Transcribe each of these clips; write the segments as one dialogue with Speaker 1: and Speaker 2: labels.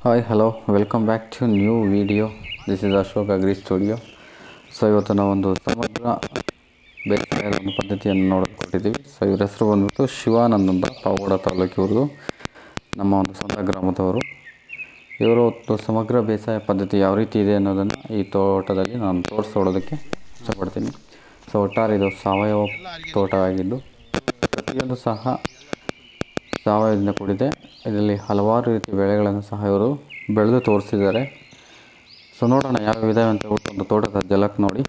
Speaker 1: Hi hello welcome back to new video. This is Ashok agri studio. So ಇವತ್ತು ನಾವೊಂದು ಸಮಗ್ರ ಬೇಸಾಯದ ಒಂದು ಪದ್ಧತಿಯನ್ನು ನೋಡಿಕೊಟ್ಟಿದ್ದೀವಿ. ಸೊ ಇವ್ರ ಹೆಸರು ಬಂದ್ಬಿಟ್ಟು ಶಿವಾನಂದ್ ಅಂತ, ಪಾವಗಡ ತಾಲೂಕಿವ್ರದ್ದು, ನಮ್ಮ ಒಂದು ಸ್ವಂತ ಗ್ರಾಮದವರು. ಇವರು ಸಮಗ್ರ ಬೇಸಾಯ ಪದ್ಧತಿ ಯಾವ ರೀತಿ ಇದೆ ಅನ್ನೋದನ್ನು ಈ ತೋಟದಲ್ಲಿ ನಾನು ತೋರಿಸೋದಕ್ಕೆ ಇಷ್ಟಪಡ್ತೀನಿ. ಸೊ ಒಟ್ಟಾರೆ ಇದು ಸಾವಯವ ತೋಟ ಆಗಿದ್ದು ಪ್ರತಿಯೊಂದು ಸಹ ಸಾವಯವದಿಂದ ಕೂಡಿದೆ. ಇದರಲ್ಲಿ ಹಲವಾರು ರೀತಿಯ ಬೆಳೆಗಳನ್ನು ಸಹ ಇವರು ಬೆಳೆದು ತೋರಿಸಿದ್ದಾರೆ. ಸೊ ನೋಡೋಣ ಯಾವ ಇದಾವೆ ಅಂತ ಹೇಳ್ಬಿಟ್ಟು ಒಂದು ತೋಟದ ಜಲಕ್ ನೋಡಿ.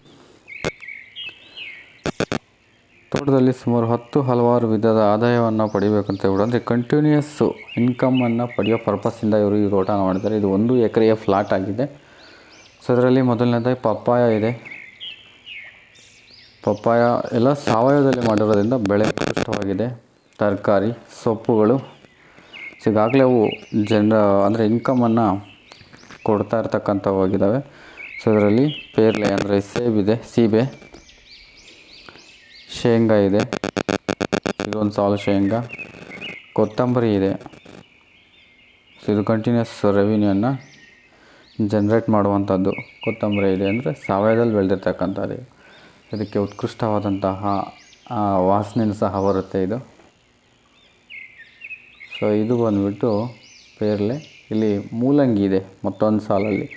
Speaker 1: ತೋಟದಲ್ಲಿ ಸುಮಾರು ಹಲವಾರು ವಿಧದ ಆದಾಯವನ್ನು ಪಡಿಬೇಕಂತ ಹೇಳ್ಬಿಟ್ಟು ಅಂದರೆ ಕಂಟಿನ್ಯೂಯಸ್ಸು ಇನ್ಕಮನ್ನು ಪಡೆಯೋ ಪರ್ಪಸ್ಸಿಂದ ಇವರು ಈ ತೋಟ ಮಾಡಿದ್ದಾರೆ. ಇದು 1 ಎಕರೆಯ ಫ್ಲಾಟ್ ಆಗಿದೆ. ಸೊ ಇದರಲ್ಲಿ ಮೊದಲನೇದಾಗಿ ಪಪ್ಪಾಯ ಇದೆ. ಪಪ್ಪಾಯ ಎಲ್ಲ ಸಾವಯವದಲ್ಲಿ ಮಾಡಿರೋದ್ರಿಂದ ಬೆಳೆ ಉತ್ಕೃಷ್ಟವಾಗಿದೆ. ತರಕಾರಿ, ಸೊಪ್ಪುಗಳು, ಸೊ ಈಗಾಗಲೇ ಅವು ಅಂದರೆ ಇನ್ಕಮನ್ನು ಕೊಡ್ತಾ ಇರ್ತಕ್ಕಂಥವಾಗಿದ್ದಾವೆ. ಸೊ ಇದರಲ್ಲಿ ಪೇರ್ಲೆ ಅಂದರೆ ಸೇಬಿದೆ, ಸೀಬೆ, ಶೇಂಗಾ ಇದೆ, ಇದೊಂದು ಸಾಲು ಶೇಂಗಾ, ಕೊತ್ತಂಬರಿ ಇದೆ. ಸೊ ಇದು ಕಂಟಿನ್ಯೂಸ್ ರೆವಿನ್ಯೂವನ್ನು ಜನ್ರೇಟ್ ಮಾಡುವಂಥದ್ದು. ಕೊತ್ತಂಬರಿ ಇದೆ ಅಂದರೆ ಸಾವಯವದಲ್ಲಿ ಬೆಳೆದಿರ್ತಕ್ಕಂಥದ್ದು. ಇದಕ್ಕೆ ಉತ್ಕೃಷ್ಟವಾದಂತಹ ವಾಸನೆಯೂ ಸಹ ಬರುತ್ತೆ ಇದು. ಸೊ ಇದು ಬಂದುಬಿಟ್ಟು ಪೇರ್ಲೆ. ಇಲ್ಲಿ ಮೂಲಂಗಿ ಇದೆ ಮತ್ತೊಂದು ಸಾಲಲ್ಲಿ.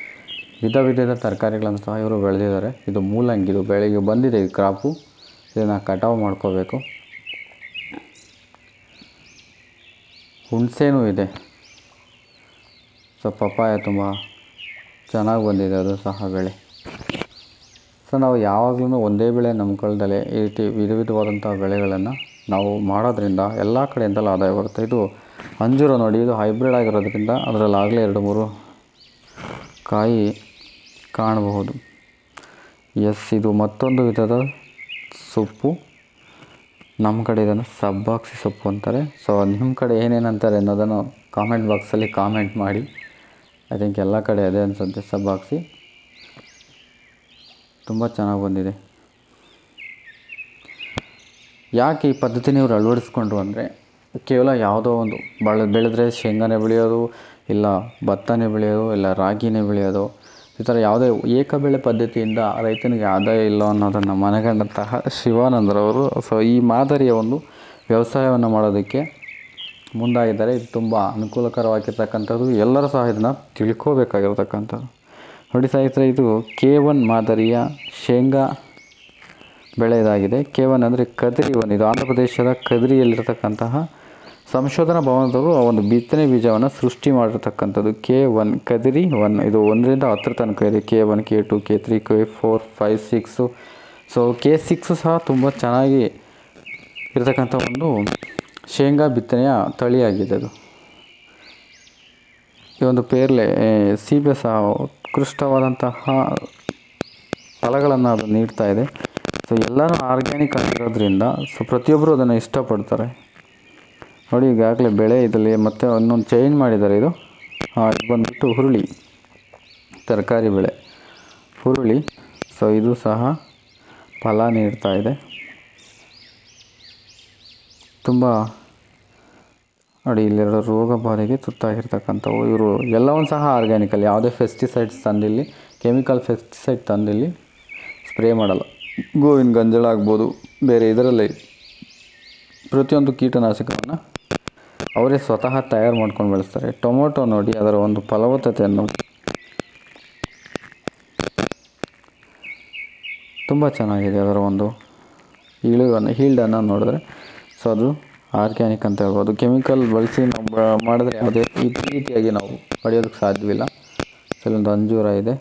Speaker 1: ವಿಧದ ತರಕಾರಿಗಳನ್ನು ಸಹ ಇವರು ಬೆಳೆದಿದ್ದಾರೆ. ಇದು ಮೂಲಂಗಿ, ಇದು ಬೆಳೆಗೆ ಬಂದಿದೆ ಈ ಕ್ರಾಪು. ಇದನ್ನು ಕಟಾವು ಮಾಡ್ಕೋಬೇಕು. ಹುಣಸೆನೂ ಇದೆ. ಸೊ ಪಪ್ಪಾಯ ತುಂಬ ಚೆನ್ನಾಗಿ ಬಂದಿದೆ, ಅದು ಸಹ ಬೆಳೆ. ಸೊ ನಾವು ಯಾವಾಗಲೂ ಒಂದೇ ಬೆಳೆ ನಂಬ್ಕೊಳ್ದಲೇ ಈ ರೀತಿ ವಿಧವಾದಂಥ ಬೆಳೆಗಳನ್ನು ನಾವು ಮಾಡೋದ್ರಿಂದ ಎಲ್ಲ ಕಡೆಯಿಂದಲೂ ಆದಾಯ ಬರುತ್ತೆ. ಇದು ಅಂಜೂರ ನೋಡಿ, ಇದು ಹೈಬ್ರಿಡ್ ಆಗಿರೋದ್ರಿಂದ ಅದರಲ್ಲಾಗಲೇ 2-3 ಕಾಯಿ ಕಾಣಬಹುದು. ಇದು ಮತ್ತೊಂದು ವಿಧದ ಸೊಪ್ಪು. ನಮ್ಮ ಕಡೆ ಇದನ್ನು ಸಬ್ಬಾಕ್ಸಿ ಸೊಪ್ಪು ಅಂತಾರೆ. ಸೊ ನಿಮ್ಮ ಕಡೆ ಏನೇನಂತಾರೆ ಅನ್ನೋದನ್ನು ಕಾಮೆಂಟ್ ಬಾಕ್ಸಲ್ಲಿ ಕಾಮೆಂಟ್ ಮಾಡಿ. ಐ ಥಿಂಕ್ ಎಲ್ಲ ಕಡೆ ಅದೇ ಅನಿಸುತ್ತೆ, ಸಬ್ಬಾಕ್ಸಿ. ತುಂಬ ಚೆನ್ನಾಗಿ ಬಂದಿದೆ. ಯಾಕೆ ಈ ಪದ್ಧತಿನ ಇವರು ಅಳವಡಿಸ್ಕೊಂಡ್ರು ಅಂದರೆ, ಕೇವಲ ಯಾವುದೋ ಒಂದು ಬೆಳೆದ್ರೆ ಶೇಂಗಾನೇ ಬೆಳೆಯೋದು, ಇಲ್ಲ ಭತ್ತನೇ ಬೆಳೆಯೋದು, ಇಲ್ಲ ರಾಗಿನೇ ಬೆಳೆಯೋದು, ಈ ಥರ ಯಾವುದೇ ಏಕಬೆಳೆ ಪದ್ಧತಿಯಿಂದ ರೈತನಿಗೆ ಆದಾಯ ಇಲ್ಲ ಅನ್ನೋದನ್ನು ಮನಗಂಡಂತಹ ಶಿವಾನಂದ್ರವರು ಸೊ ಈ ಮಾದರಿಯ ಒಂದು ವ್ಯವಸಾಯವನ್ನು ಮಾಡೋದಕ್ಕೆ ಮುಂದಾಗಿದ್ದಾರೆ. ಇದು ತುಂಬ ಅನುಕೂಲಕರವಾಗಿರ್ತಕ್ಕಂಥದ್ದು. ಎಲ್ಲರೂ ಸಹ ಇದನ್ನು ತಿಳ್ಕೋಬೇಕಾಗಿರ್ತಕ್ಕಂಥದ್ದು. ನೋಡಿ ಸ್ನೇಹಿತರೆ, ಇದು K1 ಮಾದರಿಯ ಶೇಂಗಾ ಬೆಳೆ ಇದಾಗಿದೆ. K1 ಅಂದರೆ ಕದ್ರಿ 1. ಇದು ಆಂಧ್ರ ಪ್ರದೇಶದ ಕದ್ರಿಯಲ್ಲಿರ್ತಕ್ಕಂತಹ ಸಂಶೋಧನಾ ಭವನದವರು ಆ ಒಂದು ಬಿತ್ತನೆ ಬೀಜವನ್ನು ಸೃಷ್ಟಿ ಮಾಡಿರ್ತಕ್ಕಂಥದ್ದು. K1 ಕದ್ರಿ 1. ಇದು 1ರಿಂದ 10 ತನಕ ಇದೆ. K1, K2, K3, K4, 5, 6. So K6 ಸಹ ತುಂಬ ಚೆನ್ನಾಗಿ ಇರತಕ್ಕಂಥ ಒಂದು ಶೇಂಗಾ ಬಿತ್ತನೆಯ ತಳಿಯಾಗಿದೆ ಅದು. ಈ ಒಂದು ಪೇರ್ಲೆ ಸೀಬೆ ಸಹ ಉತ್ಕೃಷ್ಟವಾದಂತಹ ಫಲಗಳನ್ನು ಅದು ನೀಡ್ತಾ ಇದೆ. ಸೊ ಎಲ್ಲನೂ ಆರ್ಗ್ಯಾನಿಕ್ ಆಗಿರೋದ್ರಿಂದ ಸೊ ಪ್ರತಿಯೊಬ್ಬರು ಅದನ್ನು ಇಷ್ಟಪಡ್ತಾರೆ. ನೋಡಿ, ಈಗಾಗಲೇ ಬೆಳೆ ಇದರಲ್ಲಿ ಮತ್ತೆ ಇನ್ನೊಂದು ಚೇಂಜ್ ಮಾಡಿದ್ದಾರೆ. ಇದು ಬಂದುಬಿಟ್ಟು ಹುರುಳಿ, ತರಕಾರಿ ಬೆಳೆ ಹುರುಳಿ. ಸೊ ಇದು ಸಹ ಫಲ ನೀಡ್ತಾ ಇದೆ. ತುಂಬ ನೋಡಿ, ಇಲ್ಲೆರಡು ರೋಗ ಬಾಧೆಗೆ ತುತ್ತಾಗಿರ್ತಕ್ಕಂಥವು. ಇವರು ಎಲ್ಲವನ್ನೂ ಸಹ ಆರ್ಗ್ಯಾನಿಕಲ್ಲಿ, ಯಾವುದೇ ಫೆಸ್ಟಿಸೈಡ್ಸ್ ತಂದಿಲ್ಲಿ, ಕೆಮಿಕಲ್ ಫೆಸ್ಟಿಸೈಡ್ ತಂದಿಲ್ಲಿ ಸ್ಪ್ರೇ ಮಾಡಲ್ಲ. ಗೋವಿನ ಗಂಜಳ ಆಗ್ಬೋದು, ಬೇರೆ ಇದರಲ್ಲಿ ಪ್ರತಿಯೊಂದು ಕೀಟನಾಶಕವನ್ನು ಅವರೇ ಸ್ವತಃ ತಯಾರು ಮಾಡ್ಕೊಂಡು ಬೆಳೆಸ್ತಾರೆ. ಟೊಮೊಟೊ ನೋಡಿ, ಅದರ ಒಂದು ಫಲವತ್ತತೆಯನ್ನು ತುಂಬ ಚೆನ್ನಾಗಿದೆ. ಅದರ ಒಂದು ಹೀಲ್ಡನ್ನು ನೋಡಿದ್ರೆ ಸೊ ಅದು ಆರ್ಗ್ಯಾನಿಕ್ ಅಂತ ಹೇಳ್ಬೋದು. ಕೆಮಿಕಲ್ ಬಳಸಿ ನಾವು ಮಾಡಿದ್ರೆ ಯಾವುದೇ ಈ ರೀತಿಯಾಗಿ ನಾವು ಪಡೆಯೋದಕ್ಕೆ ಸಾಧ್ಯವಿಲ್ಲ. ಕೆಲವೊಂದು ಅಂಜೂರ ಇದೆ.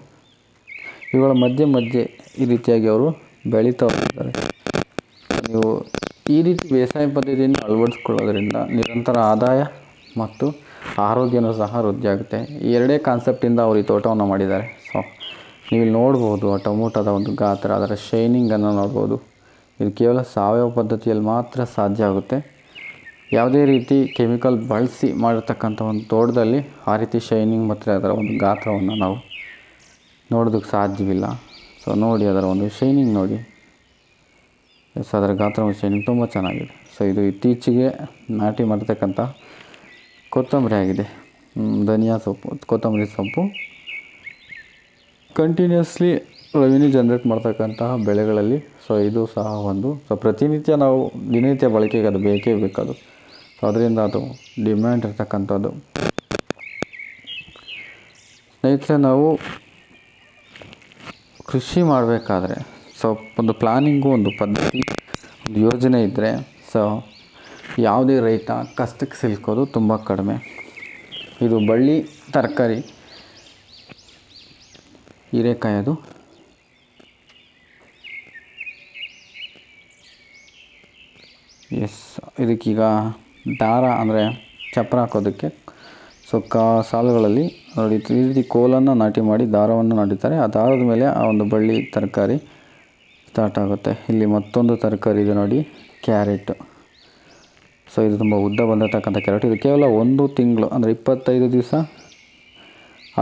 Speaker 1: ಇವುಗಳ ಮಧ್ಯೆ ಈ ರೀತಿಯಾಗಿ ಅವರು ಬೆಳೀತಾ ಹೋಗ್ತಾರೆ. ನೀವು ಈ ರೀತಿ ಬೇಸಾಯ ಪದ್ಧತಿಯನ್ನು ಅಳವಡಿಸ್ಕೊಳ್ಳೋದ್ರಿಂದ ನಿರಂತರ ಆದಾಯ ಮತ್ತು ಆರೋಗ್ಯನೂ ಸಹ ವೃದ್ಧಿಯಾಗುತ್ತೆ. ಈ ಎರಡೇ ಕಾನ್ಸೆಪ್ಟಿಂದ ಅವರು ಈ ತೋಟವನ್ನು ಮಾಡಿದ್ದಾರೆ. ಸೊ ನೀವು ಇಲ್ಲಿ ನೋಡ್ಬೋದು ಆ ಟೊಮೊಟೊದ ಒಂದು ಗಾತ್ರ, ಅದರ ಶೈನಿಂಗನ್ನು ನೋಡ್ಬೋದು. ಇದು ಕೇವಲ ಸಾವಯವ ಪದ್ಧತಿಯಲ್ಲಿ ಮಾತ್ರ ಸಾಧ್ಯ ಆಗುತ್ತೆ. ಯಾವುದೇ ರೀತಿ ಕೆಮಿಕಲ್ ಬಳಸಿ ಮಾಡಿರ್ತಕ್ಕಂಥ ಒಂದು ತೋಟದಲ್ಲಿ ಆ ರೀತಿ ಶೈನಿಂಗ್ ಮತ್ತು ಅದರ ಒಂದು ಗಾತ್ರವನ್ನು ನಾವು ನೋಡೋದಕ್ಕೆ ಸಾಧ್ಯವಿಲ್ಲ. ಸೊ ನೋಡಿ, ಅದರ ಒಂದು ಶೈನಿಂಗ್ ನೋಡಿ. ಅದರ ಗಾತ್ರ ಮತ್ತು ಶೈನಿಂಗ್ ತುಂಬ ಚೆನ್ನಾಗಿದೆ. ಸೊ ಇದು ಇತ್ತೀಚೆಗೆ ನಾಟಿ ಮಾಡಿರ್ತಕ್ಕಂಥ ಕೊತ್ತಂಬರಿ ಆಗಿದೆ. ಧನಿಯಾ ಸೊಪ್ಪು, ಕೊತ್ತಂಬರಿ ಸೊಪ್ಪು ಕಂಟಿನ್ಯೂಸ್ಲಿ ರೆವಿನ್ಯೂ ಜನ್ರೇಟ್ ಮಾಡ್ತಕ್ಕಂತಹ ಬೆಳೆಗಳಲ್ಲಿ ಸೊ ಇದು ಸಹ ಒಂದು. ಸೊ ಪ್ರತಿನಿತ್ಯ ನಾವು ದಿನನಿತ್ಯ ಬಳಕೆಗೆ ಅದು ಬೇಕೇ ಬೇಕದು. ಸೊ ಅದರಿಂದ ಅದು ಡಿಮ್ಯಾಂಡ್ ಇರ್ತಕ್ಕಂಥದ್ದು. ಸ್ನೇಹಿತರೆ, ನಾವು ಕೃಷಿ ಮಾಡಬೇಕಾದ್ರೆ ಸೊ ಒಂದು ಪ್ಲಾನಿಂಗು, ಒಂದು ಪದ್ಧತಿ, ಒಂದು ಯೋಜನೆ ಇದ್ದರೆ ಸೊ ಯಾವುದೇ ರೈತ ಕಷ್ಟಕ್ಕೆ ಸಿಲುಕೋದು ತುಂಬ ಕಡಿಮೆ. ಇದು ಬಳ್ಳಿ ತರಕಾರಿ ಹೀರೆಕಾಯಿ. ಅದು ಇದಕ್ಕೀಗ ದಾರ ಅಂದರೆ ಚಪ್ರ ಹಾಕೋದಕ್ಕೆ ಸೊ ಸಾಲುಗಳಲ್ಲಿ ನೋಡಿ ಈ ರೀತಿ ಕೋಲನ್ನು ನಾಟಿ ಮಾಡಿ ದಾರವನ್ನು ನಾಟಿದ್ದಾರೆ. ಆ ದಾರದ ಮೇಲೆ ಆ ಒಂದು ಬಳ್ಳಿ ತರಕಾರಿ ಸ್ಟಾರ್ಟ್ ಆಗುತ್ತೆ. ಇಲ್ಲಿ ಮತ್ತೊಂದು ತರಕಾರಿ ಇದೆ ನೋಡಿ, ಕ್ಯಾರೆಟ್. ಸೊ ಇದು ತುಂಬ ಉದ್ದ ಬಂದಿರತಕ್ಕಂಥ ಕ್ಯಾರೆಟ್. ಇದು ಕೇವಲ 1 ತಿಂಗಳು ಅಂದರೆ 25 ದಿವಸ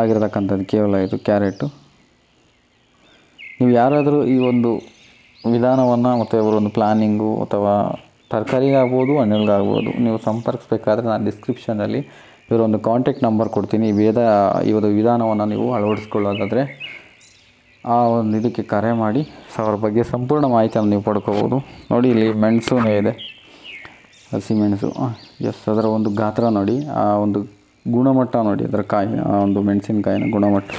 Speaker 1: ಆಗಿರತಕ್ಕಂಥದ್ದು ಕೇವಲ ಇದು ಕ್ಯಾರೆಟು. ನೀವು ಯಾರಾದರೂ ಈ ಒಂದು ವಿಧಾನವನ್ನು ಮತ್ತು ಒಂದು ಪ್ಲ್ಯಾನಿಂಗು ಅಥವಾ ತರಕಾರಿಗಾಗ್ಬೋದು, ಹಣ್ಣುಗಳಿಗಾಗ್ಬೋದು ನೀವು ಸಂಪರ್ಕಿಸಬೇಕಾದ್ರೆ ನಾನು ಡಿಸ್ಕ್ರಿಪ್ಷನಲ್ಲಿ ಇವರೊಂದು ಕಾಂಟ್ಯಾಕ್ಟ್ ನಂಬರ್ ಕೊಡ್ತೀನಿ. ಈ ಒಂದು ವಿಧಾನವನ್ನು ನೀವು ಅಳವಡಿಸ್ಕೊಳ್ಳೋದಾದರೆ ಆ ಒಂದು ಇದಕ್ಕೆ ಕರೆ ಮಾಡಿ ಸೊ ಅವ್ರ ಬಗ್ಗೆ ಸಂಪೂರ್ಣ ಮಾಹಿತಿಯನ್ನು ನೀವು ಪಡ್ಕೋಬೋದು. ನೋಡಿ ಇಲ್ಲಿ ಮೆಣಸು ಇದೆ, ಹಸಿಮೆಣಸು. ಅದರ ಒಂದು ಗಾತ್ರ ನೋಡಿ, ಆ ಒಂದು ಗುಣಮಟ್ಟ ನೋಡಿ, ಅದರ ಕಾಯಿ, ಆ ಒಂದು ಮೆಣಸಿನಕಾಯಿನ ಗುಣಮಟ್ಟ.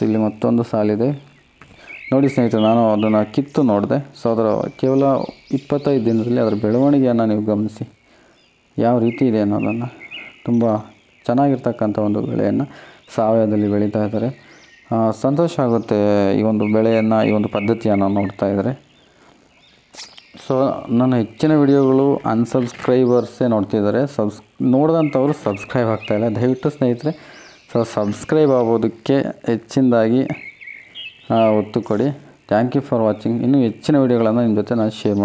Speaker 1: ಇಲ್ಲಿ ಮತ್ತೊಂದು ಸಾಲಿದೆ ನೋಡಿ ಸ್ನೇಹಿತರೆ. ನಾನು ಅದನ್ನು ಕಿತ್ತು ನೋಡಿದೆ. ಸೊ ಅದರ ಕೇವಲ 25 ದಿನದಲ್ಲಿ ಅದರ ಬೆಳವಣಿಗೆಯನ್ನು ನೀವು ಗಮನಿಸಿ ಯಾವ ರೀತಿ ಇದೆ ಅನ್ನೋದನ್ನು. ತುಂಬ ಚೆನ್ನಾಗಿರ್ತಕ್ಕಂಥ ಒಂದು ಬೆಳೆಯನ್ನು ಸಾವಯವದಲ್ಲಿ ಬೆಳೀತಾ ಇದ್ದಾರೆ. ಸಂತೋಷ ಆಗುತ್ತೆ ಈ ಒಂದು ಬೆಳೆಯನ್ನು, ಈ ಒಂದು ಪದ್ಧತಿಯನ್ನು ನೋಡ್ತಾ ಇದ್ದಾರೆ. ಸೊ ನನ್ನ ಹೆಚ್ಚಿನ ವಿಡಿಯೋಗಳು ಅನ್ಸಬ್ಸ್ಕ್ರೈಬರ್ಸೇ ನೋಡ್ತಿದ್ದಾರೆ. ನೋಡಿದಂಥವ್ರು ಸಬ್ಸ್ಕ್ರೈಬ್ ಆಗ್ತಾಯಿಲ್ಲ. ದಯವಿಟ್ಟು ಸ್ನೇಹಿತರೆ ಸೊ ಸಬ್ಸ್ಕ್ರೈಬ್ ಆಗೋದಕ್ಕೆ ಹೆಚ್ಚಿನದಾಗಿ ಒತ್ತು ಕೊಡಿ. Thank you for watching. ಇನ್ನೂ ಹೆಚ್ಚಿನ ವಿಡಿಯೋಗಳನ್ನು ನಿಮ್ಮ ಜೊತೆ ನಾನು ಶೇರ್ ಮಾಡ್ತೀನಿ.